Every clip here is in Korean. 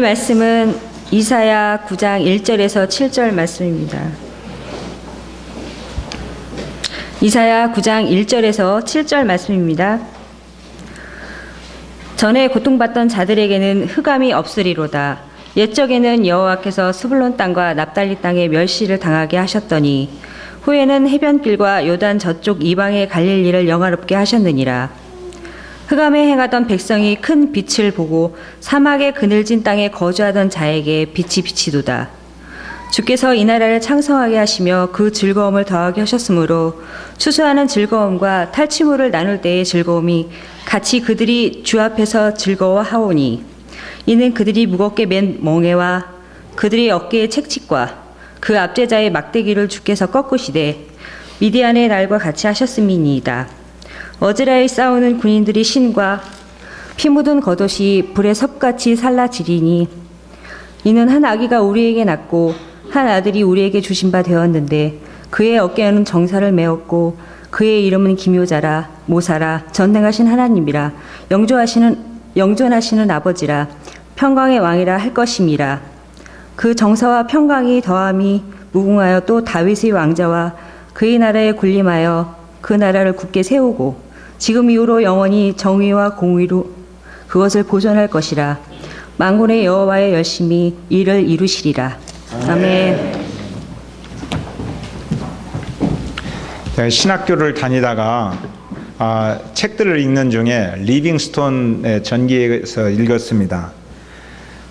말씀은 이사야 9장 1절에서 7절 말씀입니다. 이사야 9장 1절에서 7절 말씀입니다. 전에 고통받던 자들에게는 흑암이 없으리로다. 옛적에는 여호와께서 스불론 땅과 납달리 땅에 멸시를 당하게 하셨더니 후에는 해변길과 요단 저쪽 이방의 갈릴리를 영화롭게 하셨느니라. 흑암에 행하던 백성이 큰 빛을 보고 사막의 그늘진 땅에 거주하던 자에게 빛이 비치도다. 주께서 이 나라를 창성하게 하시며 그 즐거움을 더하게 하셨으므로 추수하는 즐거움과 탈취물을 나눌 때의 즐거움이 같이 그들이 주 앞에서 즐거워하오니 이는 그들이 무겁게 맨 멍에와 그들의 어깨의 채찍과 그 압제자의 막대기를 주께서 꺾으시되 미디안의 날과 같이 하셨음이니이다. 어지라이 싸우는 군인들이 신과 피 묻은 겉옷이 불에 섭같이 살라지리니 이는 한 아기가 우리에게 낳고 한 아들이 우리에게 주신 바 되었는데 그의 어깨에는 정사를 메었고 그의 이름은 기묘자라 모사라 전능하신 하나님이라 영존하시는 아버지라 평강의 왕이라 할 것임이라. 그 정사와 평강이 더함이 무궁하여 또 다윗의 왕자와 그의 나라에 군림하여 그 나라를 굳게 세우고 지금 이후로 영원히 정의와 공의로 그것을 보존할 것이라. 만군의 여호와의 열심히 이를 이루시리라. 아멘. 제가 신학교를 다니다가 책들을 읽는 중에 리빙스톤의 전기에서 읽었습니다.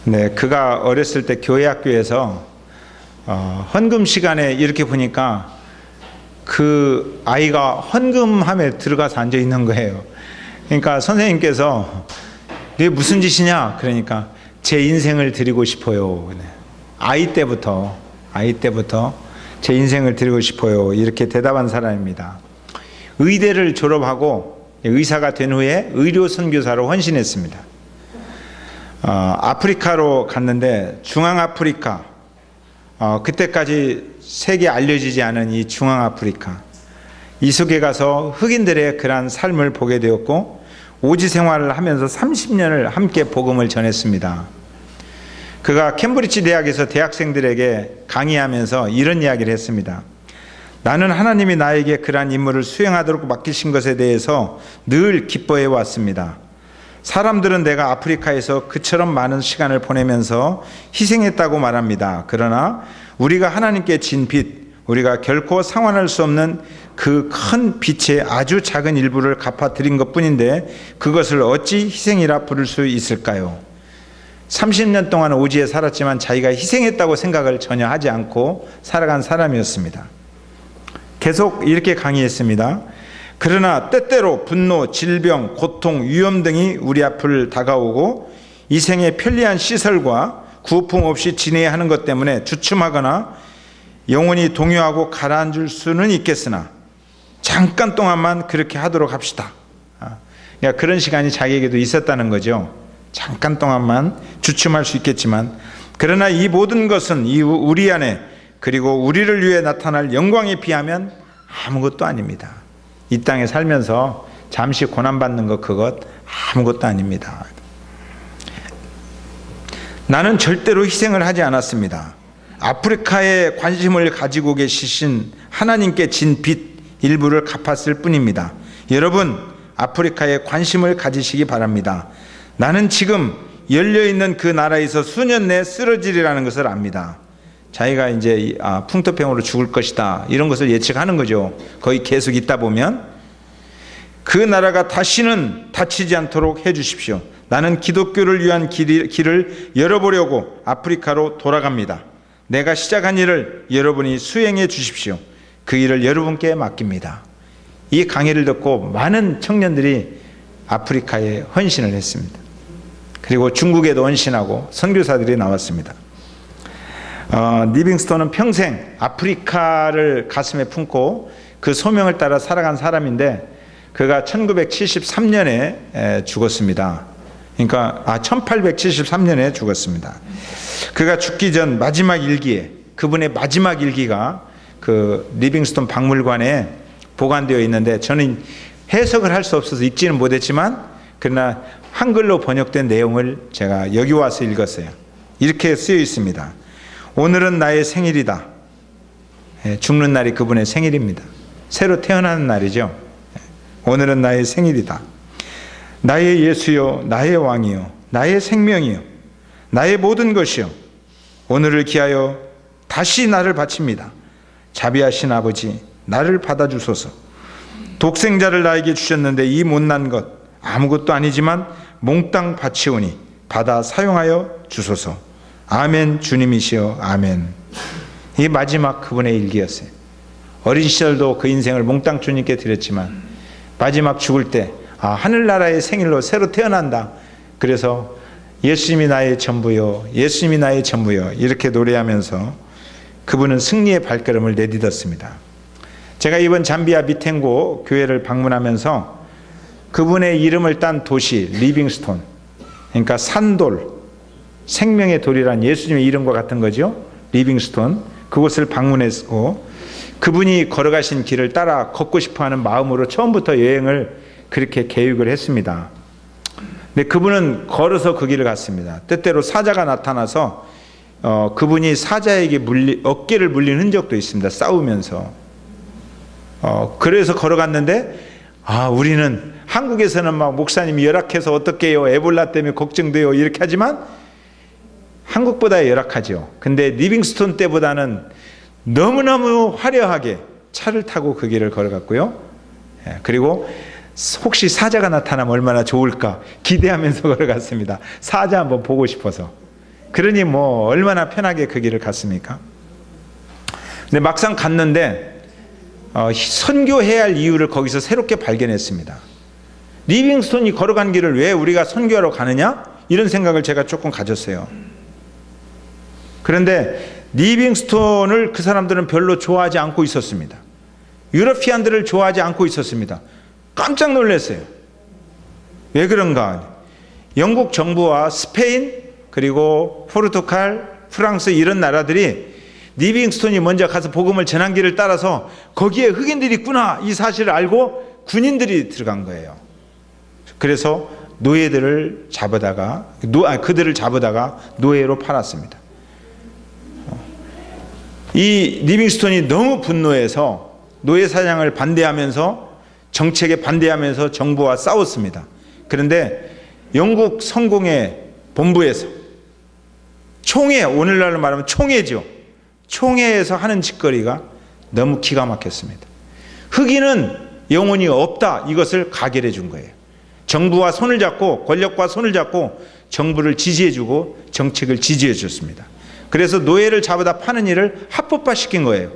네, 그가 어렸을 때 교회 학교에서 헌금 시간에 이렇게 보니까 그 아이가 헌금함에 들어가서 앉아 있는 거예요. 그러니까 선생님께서 이게 무슨 짓이냐? 그러니까 제 인생을 드리고 싶어요. 아이 때부터 제 인생을 드리고 싶어요. 이렇게 대답한 사람입니다. 의대를 졸업하고 의사가 된 후에 의료 선교사로 헌신했습니다. 아프리카로 갔는데 중앙아프리카, 그때까지 세계에 알려지지 않은 이 중앙아프리카, 이 속에 가서 흑인들의 그러한 삶을 보게 되었고 오지 생활을 하면서 30년을 함께 복음을 전했습니다. 그가 캠브리지 대학에서 대학생들에게 강의하면서 이런 이야기를 했습니다. 나는 하나님이 나에게 그러한 임무를 수행하도록 맡기신 것에 대해서 늘 기뻐해 왔습니다. 사람들은 내가 아프리카에서 그처럼 많은 시간을 보내면서 희생했다고 말합니다. 그러나 우리가 하나님께 진 빚, 우리가 결코 상환할 수 없는 그 큰 빚의 아주 작은 일부를 갚아드린 것뿐인데 그것을 어찌 희생이라 부를 수 있을까요? 30년 동안 오지에 살았지만 자기가 희생했다고 생각을 전혀 하지 않고 살아간 사람이었습니다. 계속 이렇게 강의했습니다. 그러나 때때로 분노, 질병, 고통, 위험 등이 우리 앞을 다가오고 이 생의 편리한 시설과 구품 없이 지내야 하는 것 때문에 주춤하거나 영혼이 동요하고 가라앉을 수는 있겠으나 잠깐 동안만 그렇게 하도록 합시다. 그러니까 그런 시간이 자기에게도 있었다는 거죠. 잠깐 동안만 주춤할 수 있겠지만 그러나 이 모든 것은 우리 안에 그리고 우리를 위해 나타날 영광에 비하면 아무것도 아닙니다. 이 땅에 살면서 잠시 고난받는 것 그것 아무것도 아닙니다. 나는 절대로 희생을 하지 않았습니다. 아프리카에 관심을 가지고 계시신 하나님께 진 빚 일부를 갚았을 뿐입니다. 여러분 아프리카에 관심을 가지시기 바랍니다. 나는 지금 열려있는 그 나라에서 수년 내에 쓰러지리라는 것을 압니다. 자기가 이제 풍토병으로 죽을 것이다 이런 것을 예측하는 거죠. 거의 계속 있다 보면 그 나라가 다시는 다치지 않도록 해주십시오. 나는 기독교를 위한 길을 열어보려고 아프리카로 돌아갑니다. 내가 시작한 일을 여러분이 수행해 주십시오. 그 일을 여러분께 맡깁니다. 이 강의를 듣고 많은 청년들이 아프리카에 헌신을 했습니다. 그리고 중국에도 헌신하고 선교사들이 나왔습니다. 리빙스톤은 평생 아프리카를 가슴에 품고 그 소명을 따라 살아간 사람인데 그가 1973년에 죽었습니다. 그러니까 1873년에 죽었습니다. 그가 죽기 전 마지막 일기에 그분의 마지막 일기가 그 리빙스톤 박물관에 보관되어 있는데 저는 해석을 할 수 없어서 읽지는 못했지만 그러나 한글로 번역된 내용을 제가 여기 와서 읽었어요. 이렇게 쓰여 있습니다. 오늘은 나의 생일이다. 죽는 날이 그분의 생일입니다. 새로 태어나는 날이죠. 오늘은 나의 생일이다. 나의 예수요, 나의 왕이요, 나의 생명이요, 나의 모든 것이요, 오늘을 기하여 다시 나를 바칩니다. 자비하신 아버지, 나를 받아주소서. 독생자를 나에게 주셨는데 이 못난 것 아무것도 아니지만 몽땅 바치오니 받아 사용하여 주소서. 아멘. 주님이시여, 아멘. 이게 마지막 그분의 일기였어요. 어린 시절도 그 인생을 몽땅 주님께 드렸지만 마지막 죽을 때 하늘나라의 생일로 새로 태어난다. 그래서 예수님이 나의 전부요, 예수님이 나의 전부요, 이렇게 노래하면서 그분은 승리의 발걸음을 내딛었습니다. 제가 이번 잠비아 미텐고 교회를 방문하면서 그분의 이름을 딴 도시 리빙스톤, 그러니까 산돌, 생명의 돌이란 예수님의 이름과 같은 거죠. 리빙스톤, 그곳을 방문했고 그분이 걸어가신 길을 따라 걷고 싶어하는 마음으로 처음부터 여행을 그렇게 계획을 했습니다. 근데 그분은 걸어서 그 길을 갔습니다. 때때로 사자가 나타나서 그분이 사자에게 어깨를 물린 흔적도 있습니다. 싸우면서. 그래서 걸어갔는데 우리는 한국에서는 막 목사님이 열악해서 어떡해요, 에볼라 때문에 걱정돼요, 이렇게 하지만 한국보다 열악하죠. 근데 리빙스톤 때보다는 너무너무 화려하게 차를 타고 그 길을 걸어갔고요. 그리고 혹시 사자가 나타나면 얼마나 좋을까 기대하면서 걸어갔습니다. 사자 한번 보고 싶어서. 그러니 뭐 얼마나 편하게 그 길을 갔습니까? 근데 막상 갔는데 선교해야 할 이유를 거기서 새롭게 발견했습니다. 리빙스톤이 걸어간 길을 왜 우리가 선교하러 가느냐? 이런 생각을 제가 조금 가졌어요. 그런데 리빙스톤을 그 사람들은 별로 좋아하지 않고 있었습니다. 유러피안들을 좋아하지 않고 있었습니다. 깜짝 놀랐어요. 왜 그런가? 영국 정부와 스페인 그리고 포르투갈, 프랑스 이런 나라들이 리빙스톤이 먼저 가서 복음을 전한 길을 따라서 거기에 흑인들이 있구나 이 사실을 알고 군인들이 들어간 거예요. 그래서 노예들을 잡아다가 그들을 잡아다가 노예로 팔았습니다. 이 리빙스톤이 너무 분노해서 노예 사냥을 반대하면서 정책에 반대하면서 정부와 싸웠습니다. 그런데 영국 성공회 본부에서 총회, 오늘날로 말하면 총회죠. 총회에서 하는 짓거리가 너무 기가 막혔습니다. 흑인은 영혼이 없다, 이것을 가결해 준 거예요. 정부와 손을 잡고 권력과 손을 잡고 정부를 지지해 주고 정책을 지지해 줬습니다. 그래서 노예를 잡아다 파는 일을 합법화 시킨 거예요.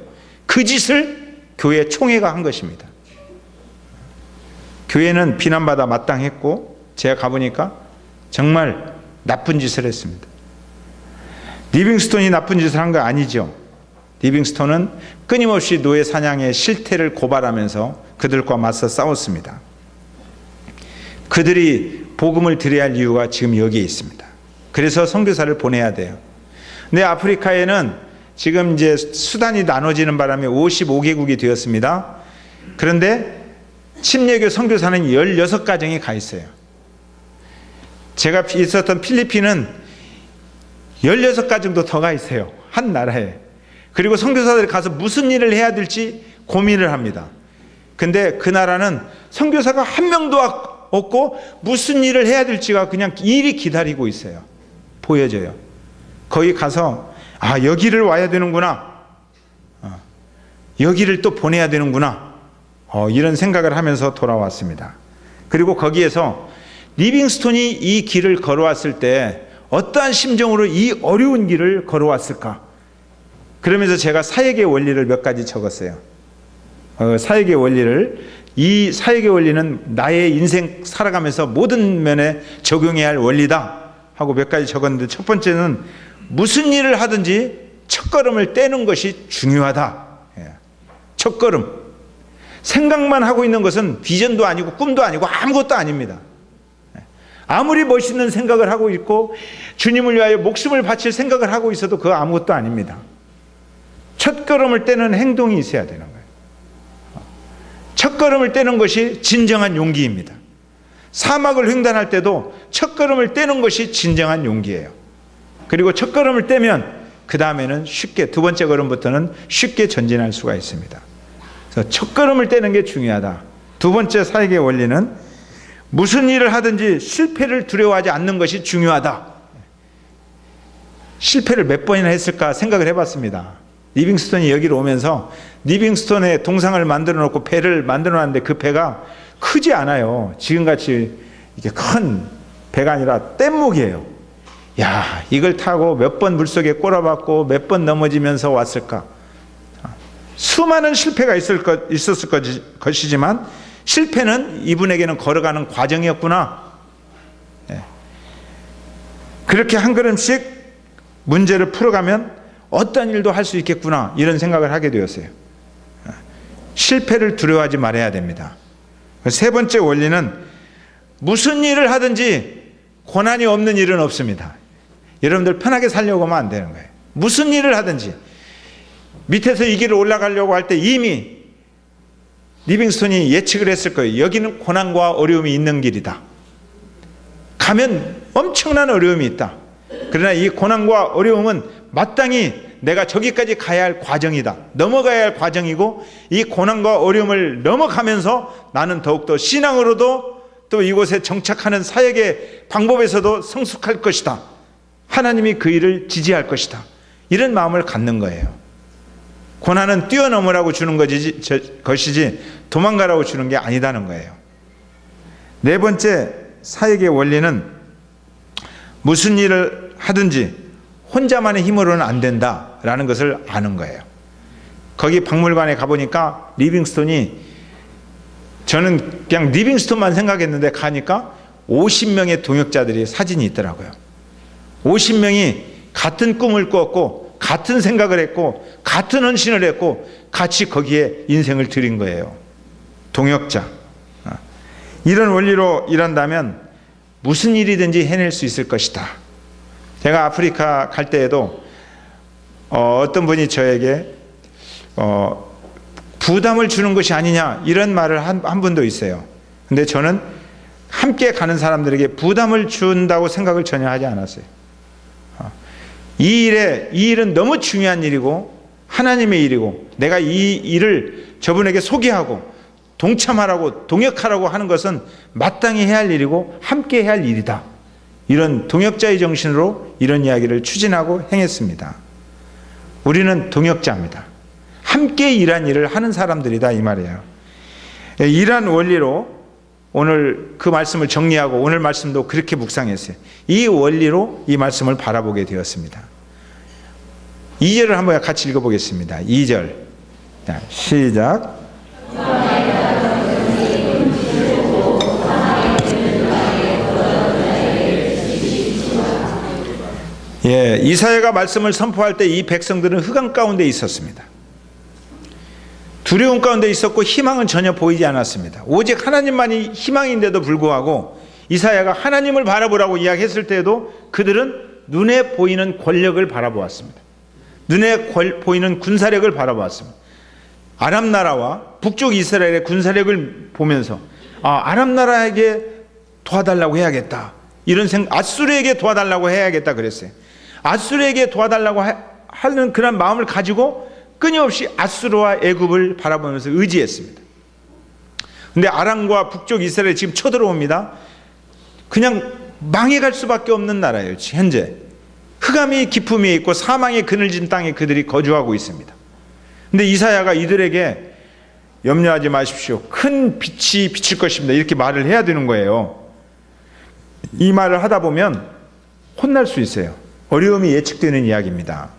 그 짓을 교회 총회가 한 것입니다. 교회는 비난받아 마땅했고 제가 가보니까 정말 나쁜 짓을 했습니다. 리빙스톤이 나쁜 짓을 한 거 아니죠. 리빙스톤은 끊임없이 노예 사냥의 실태를 고발하면서 그들과 맞서 싸웠습니다. 그들이 복음을 드려야 할 이유가 지금 여기에 있습니다. 그래서 선교사를 보내야 돼요. 근데 아프리카에는 지금 이제 수단이 나눠지는 바람에 55개국이 되었습니다. 그런데 침례교 선교사는 16가정이 가 있어요. 제가 있었던 필리핀은 16가정도 더 가 있어요. 한 나라에. 그리고 선교사들이 가서 무슨 일을 해야 될지 고민을 합니다. 근데 그 나라는 선교사가 한 명도 없고 무슨 일을 해야 될지가 그냥 일이 기다리고 있어요. 보여져요. 거기 가서 여기를 와야 되는구나. 여기를 또 보내야 되는구나. 이런 생각을 하면서 돌아왔습니다. 그리고 거기에서 리빙스톤이 이 길을 걸어왔을 때 어떠한 심정으로 이 어려운 길을 걸어왔을까? 그러면서 제가 사역의 원리를 몇 가지 적었어요. 사역의 원리를, 이 사역의 원리는 나의 인생 살아가면서 모든 면에 적용해야 할 원리다 하고 몇 가지 적었는데, 첫 번째는 무슨 일을 하든지 첫걸음을 떼는 것이 중요하다. 첫걸음. 생각만 하고 있는 것은 비전도 아니고 꿈도 아니고 아무것도 아닙니다. 아무리 멋있는 생각을 하고 있고 주님을 위하여 목숨을 바칠 생각을 하고 있어도 그거 아무것도 아닙니다. 첫걸음을 떼는 행동이 있어야 되는 거예요. 첫걸음을 떼는 것이 진정한 용기입니다. 사막을 횡단할 때도 첫걸음을 떼는 것이 진정한 용기예요. 그리고 첫 걸음을 떼면 그 다음에는 쉽게, 두 번째 걸음부터는 쉽게 전진할 수가 있습니다. 그래서 첫 걸음을 떼는 게 중요하다. 두 번째 사역의 원리는 무슨 일을 하든지 실패를 두려워하지 않는 것이 중요하다. 실패를 몇 번이나 했을까 생각을 해봤습니다. 리빙스톤이 여기로 오면서 리빙스톤의 동상을 만들어 놓고 배를 만들어 놨는데 그 배가 크지 않아요. 지금같이 이렇게 큰 배가 아니라 뗏목이에요. 야, 이걸 타고 몇 번 물속에 꼬라박고 몇 번 넘어지면서 왔을까. 수많은 실패가 있었을 것이지만 실패는 이분에게는 걸어가는 과정이었구나. 그렇게 한 걸음씩 문제를 풀어가면 어떤 일도 할 수 있겠구나, 이런 생각을 하게 되었어요. 실패를 두려워하지 말아야 됩니다. 세 번째 원리는 무슨 일을 하든지 고난이 없는 일은 없습니다. 여러분들 편하게 살려고 하면 안 되는 거예요. 무슨 일을 하든지 밑에서 이 길을 올라가려고 할 때 이미 리빙스톤이 예측을 했을 거예요. 여기는 고난과 어려움이 있는 길이다. 가면 엄청난 어려움이 있다. 그러나 이 고난과 어려움은 마땅히 내가 저기까지 가야 할 과정이다. 넘어가야 할 과정이고, 이 고난과 어려움을 넘어가면서 나는 더욱더 신앙으로도 또 이곳에 정착하는 사역의 방법에서도 성숙할 것이다. 하나님이 그 일을 지지할 것이다. 이런 마음을 갖는 거예요. 고난은 뛰어넘으라고 주는 것이지 도망가라고 주는 게 아니다는 거예요. 네 번째 사역의 원리는 무슨 일을 하든지 혼자만의 힘으로는 안 된다라는 것을 아는 거예요. 거기 박물관에 가보니까 리빙스톤이, 저는 그냥 리빙스톤만 생각했는데 가니까 50명의 동역자들이 사진이 있더라고요. 50명이 같은 꿈을 꾸었고 같은 생각을 했고 같은 헌신을 했고 같이 거기에 인생을 드린 거예요. 동역자. 이런 원리로 일한다면 무슨 일이든지 해낼 수 있을 것이다. 제가 아프리카 갈 때에도 어떤 분이 저에게 부담을 주는 것이 아니냐, 이런 말을 한 분도 있어요. 근데 저는 함께 가는 사람들에게 부담을 준다고 생각을 전혀 하지 않았어요. 이 일은 너무 중요한 일이고 하나님의 일이고, 내가 이 일을 저분에게 소개하고 동참하라고 동역하라고 하는 것은 마땅히 해야 할 일이고 함께 해야 할 일이다. 이런 동역자의 정신으로 이런 이야기를 추진하고 행했습니다. 우리는 동역자입니다. 함께 일한 일을 하는 사람들이다, 이 말이에요. 이러한 원리로 오늘 그 말씀을 정리하고 오늘 말씀도 그렇게 묵상했어요. 이 원리로 이 말씀을 바라보게 되었습니다. 2절을 한번 같이 읽어보겠습니다. 2절. 자, 시작. 예, 이사야가 말씀을 선포할 때 이 백성들은 흑암 가운데 있었습니다. 두려움 가운데 있었고 희망은 전혀 보이지 않았습니다. 오직 하나님만이 희망인데도 불구하고 이사야가 하나님을 바라보라고 이야기했을 때에도 그들은 눈에 보이는 권력을 바라보았습니다. 눈에 보이는 군사력을 바라보았습니다. 아람 나라와 북쪽 이스라엘의 군사력을 보면서 아람 나라에게 도와달라고 해야겠다, 이런 생각, 아수르에게 도와달라고 해야겠다 그랬어요. 아수르에게 도와달라고 하는 그런 마음을 가지고 끊임없이 아수르와 애굽을 바라보면서 의지했습니다. 근데 아람과 북쪽 이스라엘이 지금 쳐들어옵니다. 그냥 망해갈 수밖에 없는 나라예요. 현재 흑암이 기품이 있고 사망의 그늘진 땅에 그들이 거주하고 있습니다. 근데 이사야가 이들에게 염려하지 마십시오, 큰 빛이 비칠 것입니다, 이렇게 말을 해야 되는 거예요. 이 말을 하다 보면 혼날 수 있어요. 어려움이 예측되는 이야기입니다.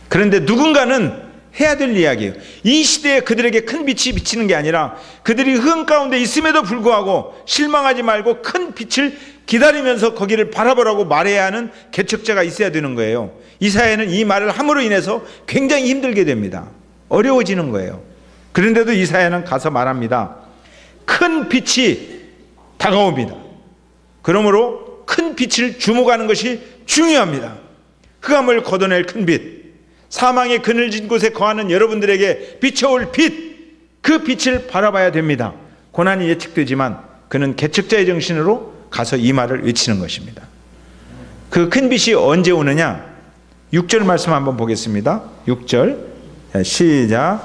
그런데 누군가는 해야 될 이야기예요. 이 시대에 그들에게 큰 빛이 비치는 게 아니라 그들이 흑암 가운데 있음에도 불구하고 실망하지 말고 큰 빛을 기다리면서 거기를 바라보라고 말해야 하는 개척자가 있어야 되는 거예요. 이사야는 이 말을 함으로 인해서 굉장히 힘들게 됩니다. 어려워지는 거예요. 그런데도 이사야는 가서 말합니다. 큰 빛이 다가옵니다. 그러므로 큰 빛을 주목하는 것이 중요합니다. 흑암을 걷어낼 큰 빛, 사망의 그늘진 곳에 거하는 여러분들에게 비춰올 빛, 그 빛을 바라봐야 됩니다. 고난이 예측되지만 그는 개척자의 정신으로 가서 이 말을 외치는 것입니다. 그 큰 빛이 언제 오느냐? 6절 말씀 한번 보겠습니다. 6절 시작.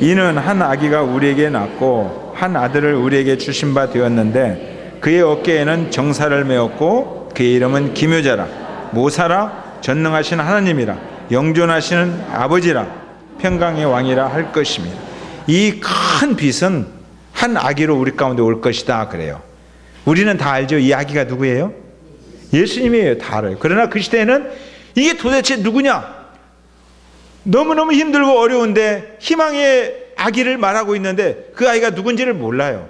이는 한 아기가 우리에게 낳고 한 아들을 우리에게 주신 바 되었는데 그의 어깨에는 정사를 메었고 그의 이름은 기묘자라 모사라 전능하신 하나님이라 영존하시는 아버지라 평강의 왕이라 할 것입니다. 이 큰 빛은 한 아기로 우리 가운데 올 것이다 그래요. 우리는 다 알죠. 이 아기가 누구예요? 예수님이에요. 다 알아요. 그러나 그 시대에는 이게 도대체 누구냐? 너무너무 힘들고 어려운데 희망의 아기를 말하고 있는데 그 아이가 누군지를 몰라요.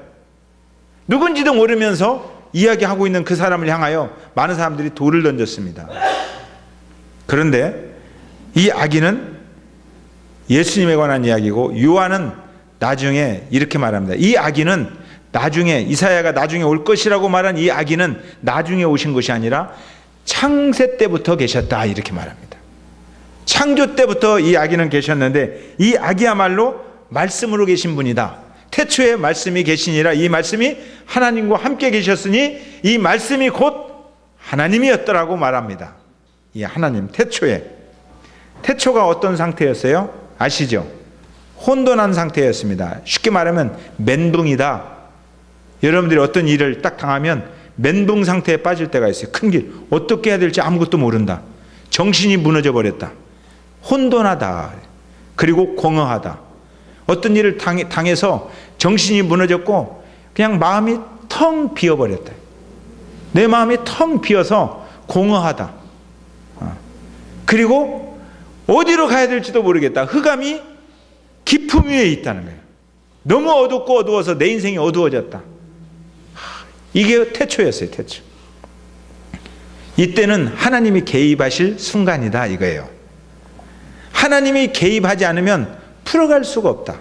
누군지도 모르면서 이야기하고 있는 그 사람을 향하여 많은 사람들이 돌을 던졌습니다. 그런데 이 아기는 예수님에 관한 이야기고 요한은 나중에 이렇게 말합니다. 이 아기는 나중에 이사야가 나중에 올 것이라고 말한 이 아기는 나중에 오신 것이 아니라 창세 때부터 계셨다 이렇게 말합니다. 창조 때부터 이 아기는 계셨는데 이 아기야말로 말씀으로 계신 분이다. 태초에 말씀이 계시니라. 이 말씀이 하나님과 함께 계셨으니 이 말씀이 곧 하나님이었더라고 말합니다. 이 하나님 태초가 어떤 상태였어요? 아시죠? 혼돈한 상태였습니다. 쉽게 말하면 멘붕이다. 여러분들이 어떤 일을 딱 당하면 멘붕 상태에 빠질 때가 있어요. 큰 길 어떻게 해야 될지 아무것도 모른다. 정신이 무너져 버렸다. 혼돈하다. 그리고 공허하다. 어떤 일을 당해서 정신이 무너졌고 그냥 마음이 텅 비어버렸다. 내 마음이 텅 비어서 공허하다. 그리고 어디로 가야 될지도 모르겠다. 흑암이 깊음 위에 있다는 거예요. 너무 어둡고 어두워서 내 인생이 어두워졌다. 이게 태초였어요. 태초. 이때는 하나님이 개입하실 순간이다 이거예요. 하나님이 개입하지 않으면 풀어갈 수가 없다.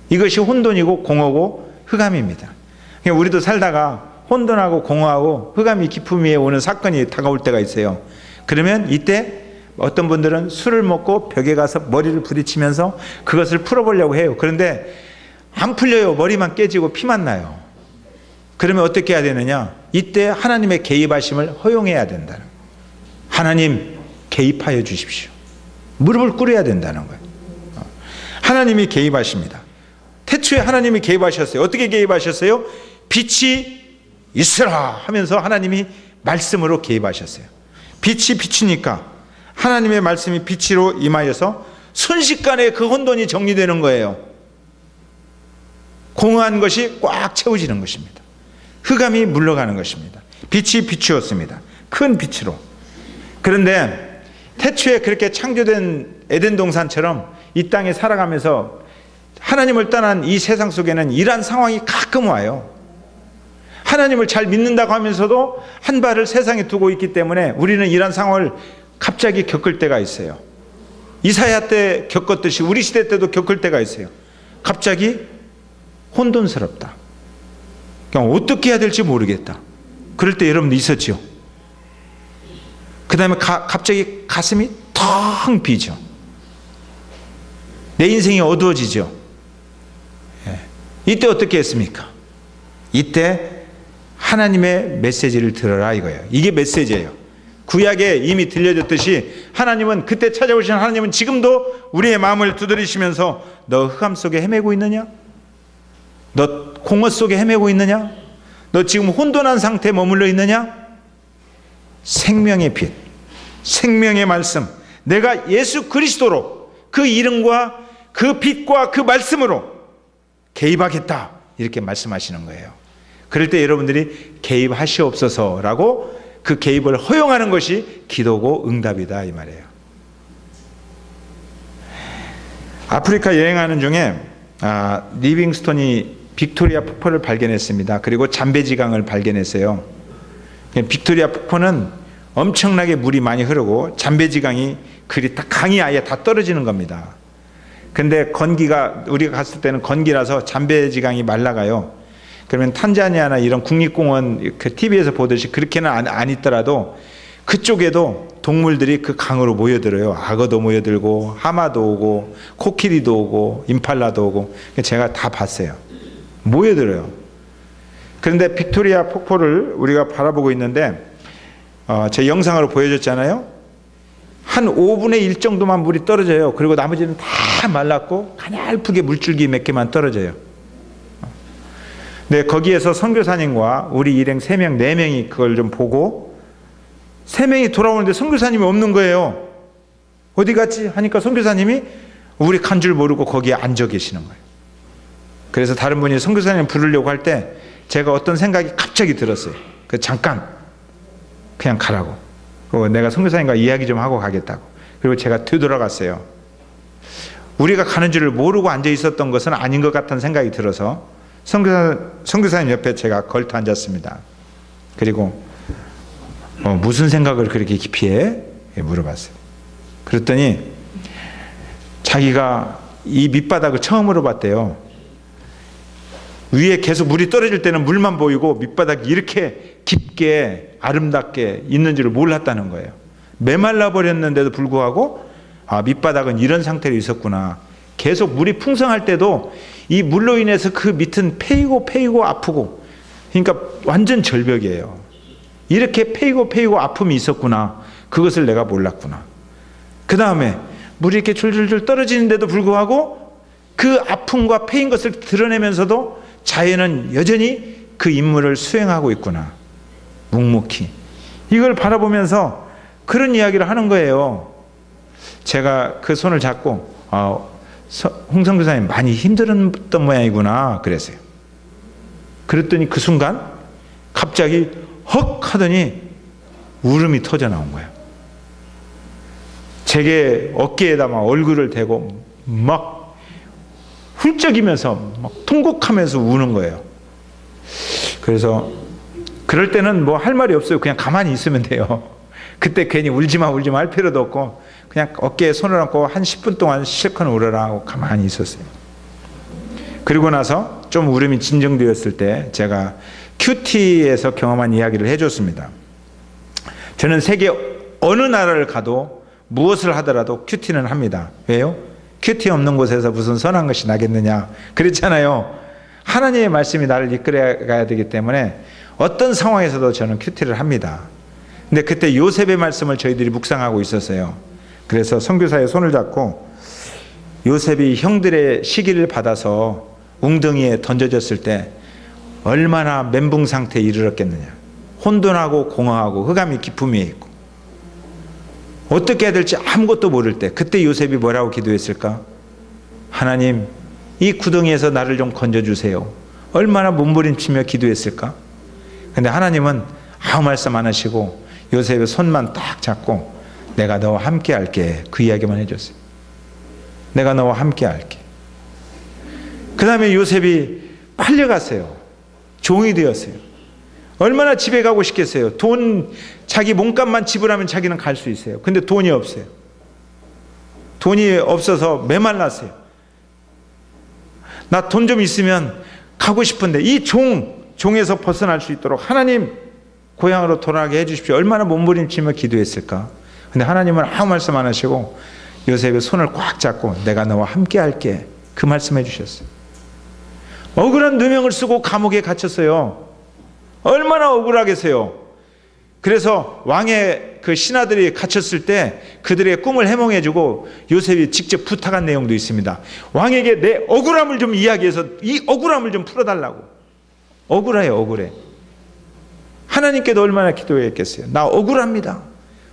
이것이 혼돈이고 공허고 흑암입니다. 그러니까 우리도 살다가 혼돈하고 공허하고 흑암이 깊음 위에 오는 사건이 다가올 때가 있어요. 그러면 이때 어떤 분들은 술을 먹고 벽에 가서 머리를 부딪히면서 그것을 풀어보려고 해요. 그런데 안 풀려요. 머리만 깨지고 피만 나요. 그러면 어떻게 해야 되느냐? 이때 하나님의 개입하심을 허용해야 된다. 하나님 개입하여 주십시오. 무릎을 꿇어야 된다는 거예요. 하나님이 개입하십니다. 태초에 하나님이 개입하셨어요. 어떻게 개입하셨어요? 빛이 있으라 하면서 하나님이 말씀으로 개입하셨어요. 빛이 비추니까 하나님의 말씀이 빛으로 임하여서 순식간에 그 혼돈이 정리되는 거예요. 공허한 것이 꽉 채워지는 것입니다. 흑암이 물러가는 것입니다. 빛이 비추었습니다. 큰 빛으로. 그런데 태초에 그렇게 창조된 에덴 동산처럼 이 땅에 살아가면서 하나님을 떠난 이 세상 속에는 이러한 상황이 가끔 와요. 하나님을 잘 믿는다고 하면서도 한 발을 세상에 두고 있기 때문에 우리는 이러한 상황을 갑자기 겪을 때가 있어요. 이사야 때 겪었듯이 우리 시대 때도 겪을 때가 있어요. 갑자기 혼돈스럽다. 그냥 어떻게 해야 될지 모르겠다. 그럴 때 여러분도 있었죠. 그 다음에 갑자기 가슴이 텅 비죠. 내 인생이 어두워지죠. 이때 어떻게 했습니까? 이때 하나님의 메시지를 들어라 이거예요. 이게 메시지예요. 구약에 이미 들려졌듯이 하나님은 그때 찾아오신 하나님은 지금도 우리의 마음을 두드리시면서 너 흑암 속에 헤매고 있느냐? 너 공허 속에 헤매고 있느냐? 너 지금 혼돈한 상태에 머물러 있느냐? 생명의 빛, 생명의 말씀, 내가 예수 그리스도로 그 이름과 그 빛과 그 말씀으로 개입하겠다 이렇게 말씀하시는 거예요. 그럴 때 여러분들이 개입하시옵소서라고 그 개입을 허용하는 것이 기도고 응답이다 이 말이에요. 아프리카 여행하는 중에 리빙스톤이 빅토리아 폭포를 발견했습니다. 그리고 잠베지강을 발견했어요. 빅토리아 폭포는 엄청나게 물이 많이 흐르고 잠베지강이 강이 아예 다 떨어지는 겁니다. 근데 건기가 우리가 갔을 때는 건기라서 잠베지강이 말라가요. 그러면 탄자니아나 이런 국립공원 그 TV에서 보듯이 그렇게는 안 있더라도 그쪽에도 동물들이 그 강으로 모여들어요. 악어도 모여들고 하마도 오고 코끼리도 오고 임팔라도 오고 제가 다 봤어요. 모여들어요. 그런데 빅토리아 폭포를 우리가 바라보고 있는데 제 영상으로 보여줬잖아요. 한 5분의 1 정도만 물이 떨어져요. 그리고 나머지는 다 말랐고 가냘프게 물줄기 몇 개만 떨어져요. 네, 거기에서 선교사님과 우리 일행 3명, 4명이 그걸 좀 보고 3명이 돌아오는데 선교사님이 없는 거예요. 어디 갔지? 하니까 선교사님이 우리 간 줄 모르고 거기에 앉아 계시는 거예요. 그래서 다른 분이 선교사님 부르려고 할 때 제가 어떤 생각이 갑자기 들었어요. 잠깐 그냥 가라고. 내가 선교사님과 이야기 좀 하고 가겠다고. 그리고 제가 되돌아갔어요. 우리가 가는 줄을 모르고 앉아 있었던 것은 아닌 것 같다는 생각이 들어서 선교사님 옆에 제가 걸터 앉았습니다. 그리고 무슨 생각을 그렇게 깊이 해? 물어봤어요. 그랬더니 자기가 이 밑바닥을 처음으로 봤대요. 위에 계속 물이 떨어질 때는 물만 보이고 밑바닥이 이렇게 깊게 아름답게 있는 줄을 몰랐다는 거예요. 메말라 버렸는데도 불구하고 밑바닥은 이런 상태로 있었구나. 계속 물이 풍성할 때도 이 물로 인해서 그 밑은 패이고 아프고, 그러니까 완전 절벽이에요. 이렇게 패이고 아픔이 있었구나. 그것을 내가 몰랐구나. 그 다음에 물이 이렇게 줄줄줄 떨어지는데도 불구하고 그 아픔과 패인 것을 드러내면서도 자연은 여전히 그 임무를 수행하고 있구나. 묵묵히. 이걸 바라보면서 그런 이야기를 하는 거예요. 제가 그 손을 잡고 홍성교사님 많이 힘들었던 모양이구나 그랬어요. 그랬더니 그 순간 갑자기 헉 하더니 울음이 터져 나온 거예요. 제게 어깨에다 막 얼굴을 대고 막 훌쩍이면서 막 통곡하면서 우는 거예요. 그래서 그럴 때는 뭐 할 말이 없어요. 그냥 가만히 있으면 돼요. 그때 괜히 울지마 할 필요도 없고 그냥 어깨에 손을 얹고 한 10분 동안 실컷 울어라 하고 가만히 있었어요. 그리고 나서 좀 울음이 진정되었을 때 제가 큐티에서 경험한 이야기를 해줬습니다. 저는 세계 어느 나라를 가도 무엇을 하더라도 큐티는 합니다. 왜요? 큐티 없는 곳에서 무슨 선한 것이 나겠느냐 그랬잖아요. 하나님의 말씀이 나를 이끌어가야 되기 때문에 어떤 상황에서도 저는 큐티를 합니다. 근데 그때 요셉의 말씀을 저희들이 묵상하고 있었어요. 그래서 선교사의 손을 잡고 요셉이 형들의 시기를 받아서 웅덩이에 던져졌을 때 얼마나 멘붕 상태에 이르렀겠느냐. 혼돈하고 공허하고 흑암이 깊음이 있고 어떻게 해야 될지 아무것도 모를 때 그때 요셉이 뭐라고 기도했을까? 하나님, 이 구덩이에서 나를 좀 건져주세요. 얼마나 몸부림치며 기도했을까? 근데 하나님은 아무 말씀 안 하시고 요셉의 손만 딱 잡고 내가 너와 함께 할게. 그 이야기만 해줬어요. 내가 너와 함께 할게. 그 다음에 요셉이 팔려갔어요. 종이 되었어요. 얼마나 집에 가고 싶겠어요. 자기 몸값만 지불하면 자기는 갈 수 있어요. 근데 돈이 없어요. 돈이 없어서 메말랐어요. 나 돈 좀 있으면 가고 싶은데 이 종에서 벗어날 수 있도록 하나님 고향으로 돌아가게 해주십시오. 얼마나 몸부림치며 기도했을까. 근데 하나님은 아무 말씀 안 하시고 요셉의 손을 꽉 잡고 내가 너와 함께 할게. 그 말씀 해주셨어요. 억울한 누명을 쓰고 감옥에 갇혔어요. 얼마나 억울하겠어요. 그래서 왕의 그 신하들이 갇혔을 때 그들의 꿈을 해몽해주고 요셉이 직접 부탁한 내용도 있습니다. 왕에게 내 억울함을 좀 이야기해서 이 억울함을 좀 풀어달라고. 억울해요, 억울해. 하나님께도 얼마나 기도했겠어요. 나 억울합니다.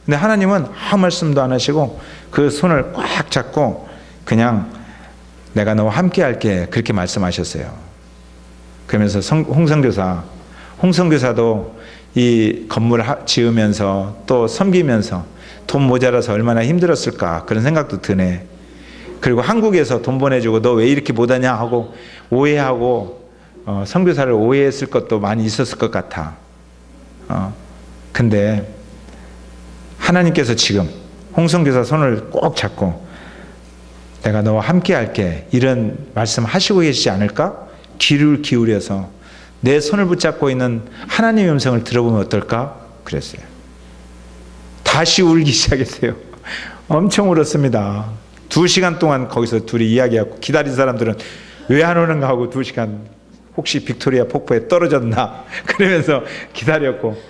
근데 하나님은 아무 말씀도 안 하시고 그 손을 꽉 잡고 그냥 내가 너와 함께 할게. 그렇게 말씀하셨어요. 그러면서 홍성교사도 이 건물 지으면서 또 섬기면서 돈 모자라서 얼마나 힘들었을까 그런 생각도 드네. 그리고 한국에서 돈 보내주고 너 왜 이렇게 못하냐 하고 오해하고 선교사를 오해했을 것도 많이 있었을 것 같아. 근데 하나님께서 지금 홍성교사 손을 꼭 잡고 내가 너와 함께 할게 이런 말씀 하시고 계시지 않을까? 귀를 기울여서 내 손을 붙잡고 있는 하나님의 음성을 들어보면 어떨까? 그랬어요. 다시 울기 시작했어요. 엄청 울었습니다. 2시간 동안 거기서 둘이 이야기하고 기다린 사람들은 왜 안 오는가 하고 2시간 혹시 빅토리아 폭포에 떨어졌나 그러면서 기다렸고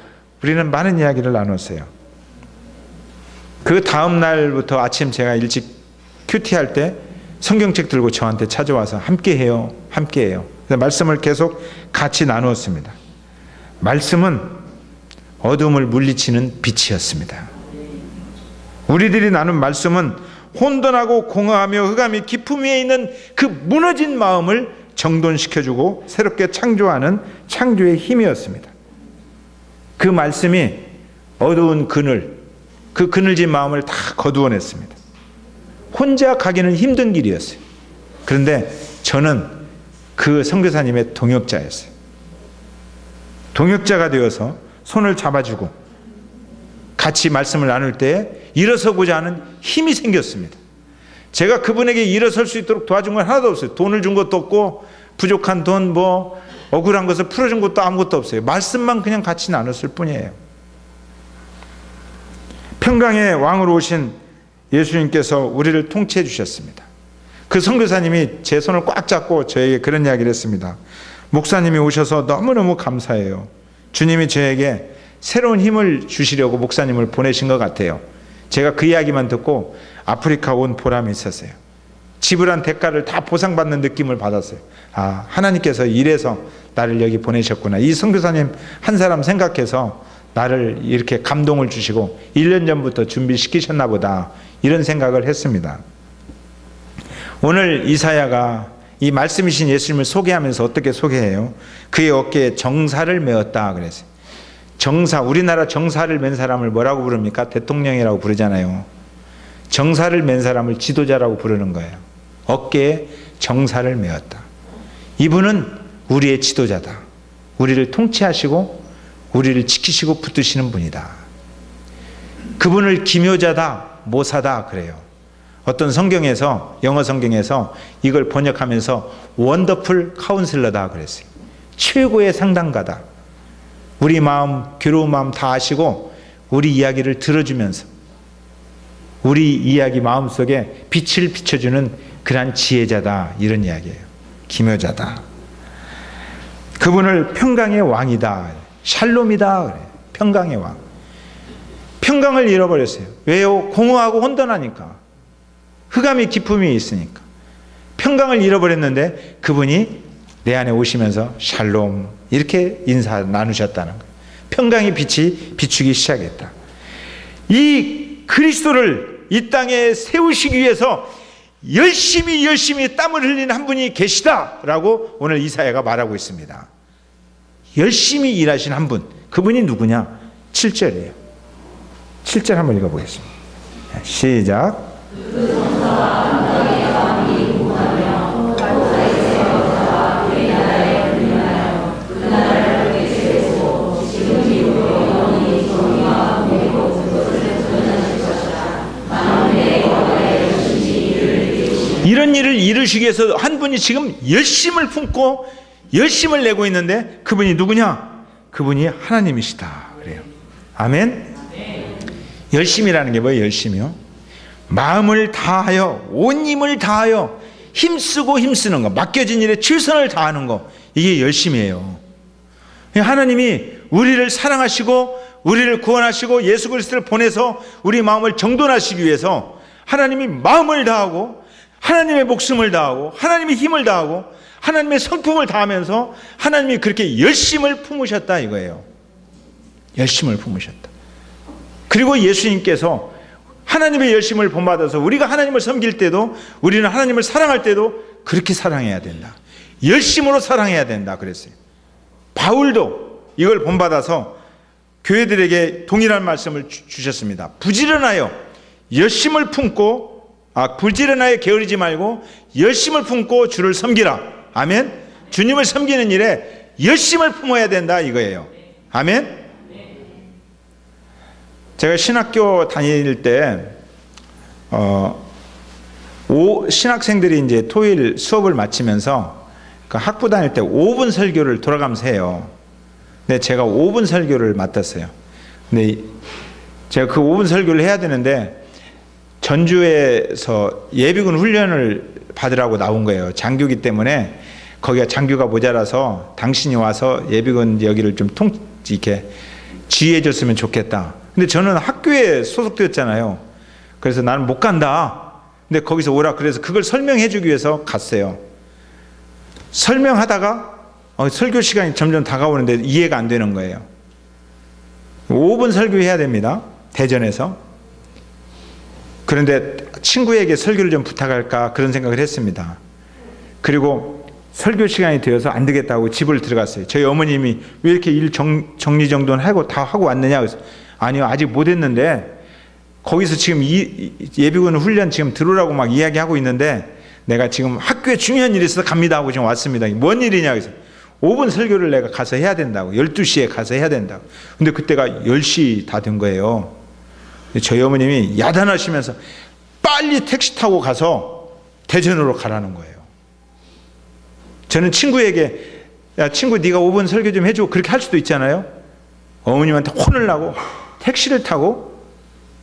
우리는 많은 이야기를 나눴어요. 그 다음 날부터 아침 제가 일찍 큐티할 때 성경책 들고 저한테 찾아와서 함께해요. 함께해요. 그래서 말씀을 계속 같이 나누었습니다. 말씀은 어둠을 물리치는 빛이었습니다. 우리들이 나눈 말씀은 혼돈하고 공허하며 흑암이 깊음 위에 있는 그 무너진 마음을 정돈시켜주고 새롭게 창조하는 창조의 힘이었습니다. 그 말씀이 어두운 그 그늘진 마음을 다 거두어냈습니다. 혼자 가기는 힘든 길이었어요. 그런데 저는 그 선교사님의 동역자였어요. 동역자가 되어서 손을 잡아주고 같이 말씀을 나눌 때 일어서고자 하는 힘이 생겼습니다. 제가 그분에게 일어설 수 있도록 도와준 건 하나도 없어요. 돈을 준 것도 없고 부족한 돈 억울한 것을 풀어준 것도 아무것도 없어요. 말씀만 그냥 같이 나눴을 뿐이에요. 평강의 왕으로 오신 예수님께서 우리를 통치해 주셨습니다. 그 선교사님이 제 손을 꽉 잡고 저에게 그런 이야기를 했습니다. 목사님이 오셔서 너무너무 감사해요. 주님이 저에게 새로운 힘을 주시려고 목사님을 보내신 것 같아요. 제가 그 이야기만 듣고 아프리카 온 보람이 있었어요. 지불한 대가를 다 보상받는 느낌을 받았어요. 아, 하나님께서 이래서 나를 여기 보내셨구나. 이 선교사님 한 사람 생각해서 나를 이렇게 감동을 주시고 1년 전부터 준비시키셨나 보다, 이런 생각을 했습니다. 오늘 이사야가 이 말씀이신 예수님을 소개하면서 어떻게 소개해요? 그의 어깨에 정사를 메었다 그랬어요. 정사, 우리나라 정사를 맨 사람을 뭐라고 부릅니까? 대통령이라고 부르잖아요. 정사를 맨 사람을 지도자라고 부르는 거예요. 어깨에 정사를 메었다. 이분은 우리의 지도자다. 우리를 통치하시고 우리를 지키시고 붙드시는 분이다. 그분을 기묘자다, 모사다 그래요. 어떤 성경에서, 영어 성경에서 이걸 번역하면서 원더풀 카운슬러다 그랬어요. 최고의 상담가다. 우리 마음, 괴로운 마음 다 아시고 우리 이야기를 들어주면서 우리 이야기 마음속에 빛을 비춰주는 그러한 지혜자다, 이런 이야기예요. 기묘자다. 그분을 평강의 왕이다, 샬롬이다 그래요. 평강의 왕. 평강을 잃어버렸어요. 왜요? 공허하고 혼돈하니까. 흑암이 기품이 있으니까. 평강을 잃어버렸는데 그분이 내 안에 오시면서 샬롬 이렇게 인사 나누셨다는 거예요. 평강의 빛이 비추기 시작했다. 이 그리스도를 이 땅에 세우시기 위해서 열심히 땀을 흘린 한 분이 계시다라고 오늘 이사야가 말하고 있습니다. 열심히 일하신 한 분, 그분이 누구냐? 7절이에요. 7절 한번 읽어보겠습니다. 시작. 이런 일을 이루시기 위해서 한 분이 지금 열심을 품고 열심을 내고 있는데 그분이 누구냐? 그분이 하나님이시다 그래요. 아멘. 열심이라는 게 뭐예요? 열심이요? 마음을 다하여, 온 힘을 다하여 힘쓰는 거, 맡겨진 일에 최선을 다하는 거, 이게 열심이에요. 하나님이 우리를 사랑하시고 우리를 구원하시고 예수 그리스도를 보내서 우리 마음을 정돈하시기 위해서 하나님이 마음을 다하고 하나님의 목숨을 다하고 하나님의 힘을 다하고 하나님의 성품을 다하면서 하나님이 그렇게 열심을 품으셨다 이거예요. 열심을 품으셨다. 그리고 예수님께서 하나님의 열심을 본받아서 우리가 하나님을 섬길 때도, 우리는 하나님을 사랑할 때도 그렇게 사랑해야 된다. 열심으로 사랑해야 된다 그랬어요. 바울도 이걸 본받아서 교회들에게 동일한 말씀을 주셨습니다. 부지런하여 열심을 품고, 부지런하여 게으르지 말고 열심을 품고 주를 섬기라. 아멘. 주님을 섬기는 일에 열심을 품어야 된다 이거예요. 아멘. 제가 신학교 다닐 때 신학생들이 이제 토요일 수업을 마치면서 그 학부 다닐 때 5분 설교를 돌아가면서 해요. 근데 제가 5분 설교를 맡았어요. 근데 제가 그 5분 설교를 해야 되는데 전주에서 예비군 훈련을 받으라고 나온 거예요. 장교기 때문에 거기가 장교가 모자라서 당신이 와서 예비군 여기를 좀 이렇게 지휘해줬으면 좋겠다. 근데 저는 학교에 소속되었잖아요. 그래서 나는 못 간다. 근데 거기서 오라 그래서 그걸 설명해주기 위해서 갔어요. 설명하다가 설교 시간이 점점 다가오는데 이해가 안 되는 거예요. 5분 설교해야 됩니다. 대전에서. 그런데 친구에게 설교를 좀 부탁할까 그런 생각을 했습니다. 그리고 설교 시간이 되어서 안 되겠다고 집을 들어갔어요. 저희 어머님이 왜 이렇게 일 정리정돈 하고 다 하고 왔느냐. 그래서 아니요, 아직 못 했는데 거기서 지금 예비군 훈련 지금 들어오라고 막 이야기하고 있는데 내가 지금 학교에 중요한 일이 있어서 갑니다 하고 지금 왔습니다. 뭔 일이냐. 그래서 5분 설교를 내가 가서 해야 된다고. 12시에 가서 해야 된다고. 근데 그때가 10시 다 된 거예요. 저희 어머님이 야단하시면서 빨리 택시 타고 가서 대전으로 가라는 거예요. 저는 친구에게 야 친구 네가 5분 설교 좀 해줘 그렇게 할 수도 있잖아요. 어머님한테 혼을 나고 택시를 타고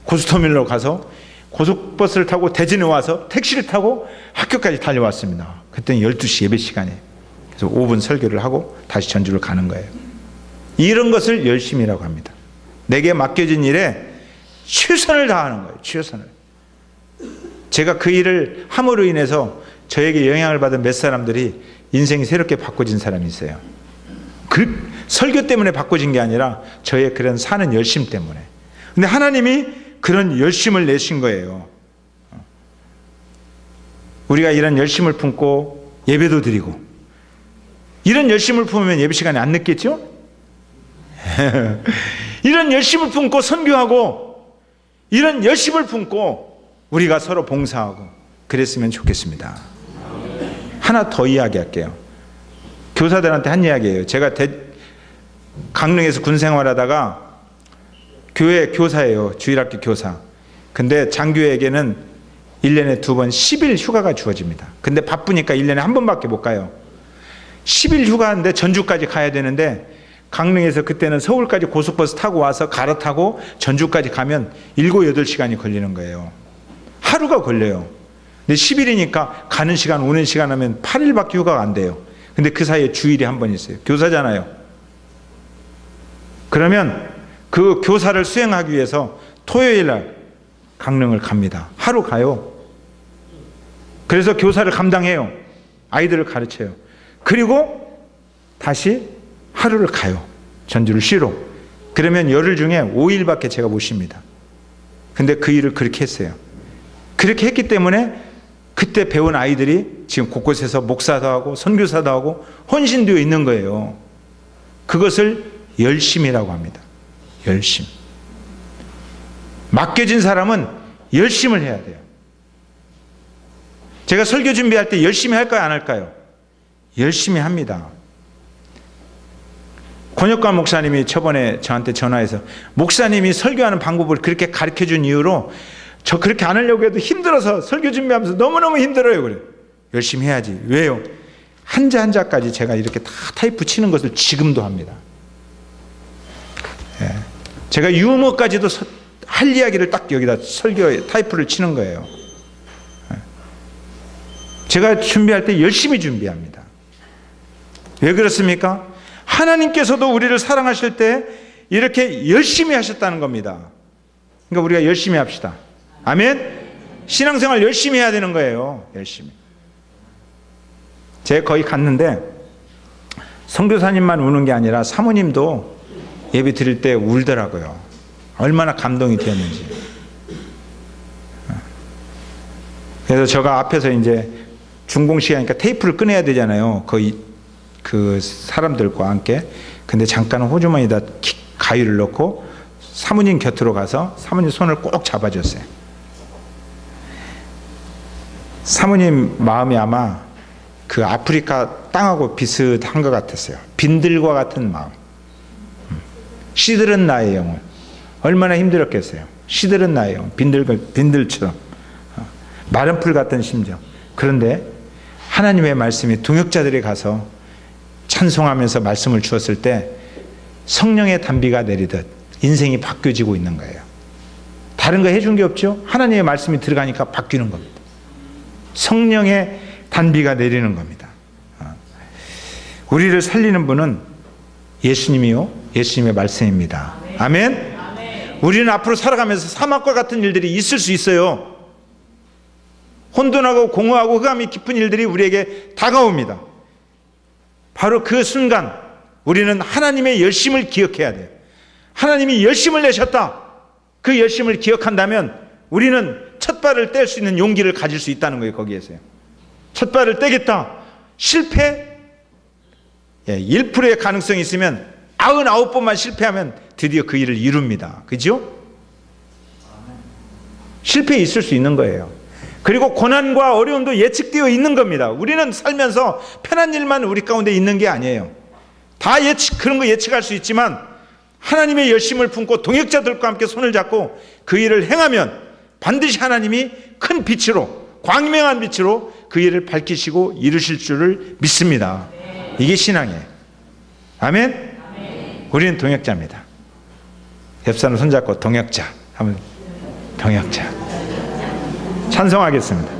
고속터미널로 가서 고속버스를 타고 대전에 와서 택시를 타고 학교까지 달려왔습니다. 그때는 12시 예배 시간에. 그래서 5분 설교를 하고 다시 전주를 가는 거예요. 이런 것을 열심이라고 합니다. 내게 맡겨진 일에 최선을 다하는 거예요. 최선을. 제가 그 일을 함으로 인해서 저에게 영향을 받은 몇 사람들이 인생이 새롭게 바꿔진 사람이 있어요. 그 설교 때문에 바꿔진 게 아니라 저의 그런 사는 열심 때문에. 근데 하나님이 그런 열심을 내신 거예요. 우리가 이런 열심을 품고 예배도 드리고 이런 열심을 품으면 예배 시간에 안 늦겠죠? 이런 열심을 품고 선교하고 이런 열심을 품고 우리가 서로 봉사하고 그랬으면 좋겠습니다. 하나 더 이야기할게요. 교사들한테 한 이야기예요. 제가 강릉에서 군 생활하다가 교회 교사예요. 주일학교 교사. 근데 장교에게는 1년에 2번 10일 휴가가 주어집니다. 근데 바쁘니까 1년에 한 번밖에 못 가요. 10일 휴가인데 전주까지 가야 되는데 강릉에서 그때는 서울까지 고속버스 타고 와서 갈아타고 전주까지 가면 7, 8시간이 걸리는 거예요. 하루가 걸려요. 근데 10일이니까 가는 시간 오는 시간 하면 8일밖에 휴가가 안 돼요. 근데 그 사이에 주일이 한 번 있어요. 교사잖아요. 그러면 그 교사를 수행하기 위해서 토요일 날 강릉을 갑니다. 하루 가요. 그래서 교사를 감당해요. 아이들을 가르쳐요. 그리고 다시 하루를 가요. 전주를 쉬러. 그러면 열흘 중에 5일밖에 제가 못 쉽니다. 근데 그 일을 그렇게 했어요. 그렇게 했기 때문에 그때 배운 아이들이 지금 곳곳에서 목사도 하고 선교사도 하고 헌신되어 있는 거예요. 그것을 열심이라고 합니다. 열심. 맡겨진 사람은 열심을 해야 돼요. 제가 설교 준비할 때 열심히 할까요, 안 할까요? 열심히 합니다. 권혁관 목사님이 저번에 저한테 전화해서 목사님이 설교하는 방법을 그렇게 가르쳐준 이유로 저 그렇게 안 하려고 해도 힘들어서 설교 준비하면서 너무너무 힘들어요. 그래요. 열심히 해야지. 왜요? 한자 한자까지 제가 이렇게 다 타입 붙이는 것을 지금도 합니다. 예. 제가 유머까지도 할 이야기를 딱 여기다 설교에 타이프를 치는 거예요. 예. 제가 준비할 때 열심히 준비합니다. 왜 그렇습니까? 하나님께서도 우리를 사랑하실 때 이렇게 열심히 하셨다는 겁니다. 그러니까 우리가 열심히 합시다. 아멘? 신앙생활 열심히 해야 되는 거예요. 열심히. 제가 거기 갔는데 선교사님만 우는 게 아니라 사모님도 예배 드릴 때 울더라고요. 얼마나 감동이 되었는지. 그래서 제가 앞에서 이제 중공시하니까 테이프를 꺼내야 되잖아요. 거의 그 사람들과 함께. 근데 잠깐 호주머니에다 가위를 넣고 사모님 곁으로 가서 사모님 손을 꼭 잡아줬어요. 사모님 마음이 아마 그 아프리카 땅하고 비슷한 것 같았어요. 빈들과 같은 마음. 시들은 나의 영혼. 얼마나 힘들었겠어요. 시들은 나의 영혼. 빈들처럼. 마른 풀 같은 심정. 그런데 하나님의 말씀이 동역자들이 가서 찬송하면서 말씀을 주었을 때 성령의 단비가 내리듯 인생이 바뀌어지고 있는 거예요. 다른 거 해준 게 없죠? 하나님의 말씀이 들어가니까 바뀌는 겁니다. 성령의 단비가 내리는 겁니다. 우리를 살리는 분은 예수님이요, 예수님의 말씀입니다. 아멘. 우리는 앞으로 살아가면서 사막과 같은 일들이 있을 수 있어요. 혼돈하고 공허하고 흑암이 깊은 일들이 우리에게 다가옵니다. 바로 그 순간 우리는 하나님의 열심을 기억해야 돼요. 하나님이 열심을 내셨다. 그 열심을 기억한다면 우리는 첫 발을 뗄 수 있는 용기를 가질 수 있다는 거예요. 거기에서요. 첫 발을 떼겠다. 실패? 1%의 가능성이 있으면 99번만 실패하면 드디어 그 일을 이룹니다. 그죠? 실패 있을 수 있는 거예요. 그리고 고난과 어려움도 예측되어 있는 겁니다. 우리는 살면서 편한 일만 우리 가운데 있는 게 아니에요. 다 그런 거 예측할 수 있지만 하나님의 열심을 품고 동역자들과 함께 손을 잡고 그 일을 행하면 반드시 하나님이 큰 빛으로, 광명한 빛으로 그 일을 밝히시고 이루실 줄을 믿습니다. 이게 신앙이에요. 아멘? 우리는 동역자입니다. 옆 사람 손잡고 동역자 하면 동역자. 찬송하겠습니다.